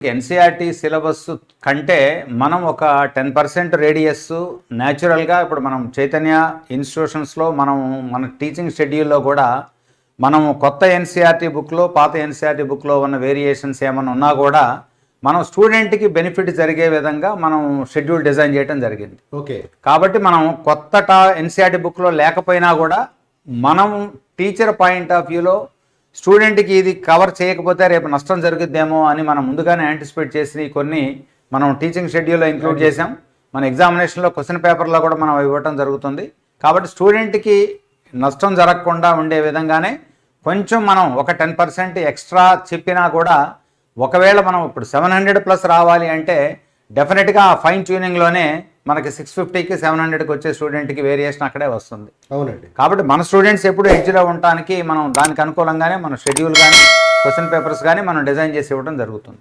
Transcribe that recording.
NCERT syllabus కంటే మనం ఒక 10% రేడియస్ న్యాచురల్గా ఇప్పుడు మనం చైతన్య ఇన్స్టిట్యూషన్స్లో మన టీచింగ్ షెడ్యూల్లో కూడా మనం కొత్త ఎన్సీఆర్టీ బుక్లో పాత ఎన్సీఆర్టీ బుక్లో ఉన్న వేరియేషన్స్ ఏమైనా ఉన్నా కూడా మనం స్టూడెంట్కి బెనిఫిట్ జరిగే విధంగా మనం షెడ్యూల్ డిజైన్ చేయడం జరిగింది. ఓకే, కాబట్టి మనం కొత్త ఎన్సీఆర్టీ బుక్లో లేకపోయినా కూడా మనం టీచర్ పాయింట్ ఆఫ్ వ్యూలో స్టూడెంట్కి ఇది కవర్ చేయకపోతే రేపు నష్టం జరుగుద్దేమో అని మనం ముందుగానే యాంటిసిపేట్ చేసి కొన్ని మనం టీచింగ్ షెడ్యూల్లో ఇంక్లూడ్ చేసాం. మన ఎగ్జామినేషన్లో క్వశ్చన్ పేపర్లో కూడా మనం ఇవ్వటం జరుగుతుంది. కాబట్టి స్టూడెంట్కి నష్టం జరగకుండా ఉండే విధంగానే కొంచెం మనం ఒక 10% ఎక్స్ట్రా చెప్పినా కూడా ఒకవేళ మనం ఇప్పుడు 700+ రావాలి అంటే డెఫినెట్గా ఆ ఫైన్ ట్యూనింగ్లోనే మనకి 650కి 700కి వచ్చే స్టూడెంట్కి వేరియేషన్ అక్కడే వస్తుంది. అవునండి. కాబట్టి మన స్టూడెంట్స్ ఎప్పుడు ఎడ్జ్లో ఉండటానికి మనం దానికి అనుకూలంగానే మన షెడ్యూల్ కానీ క్వశ్చన్ పేపర్స్ కానీ మనం డిజైన్ చేసి ఇవ్వడం జరుగుతుంది.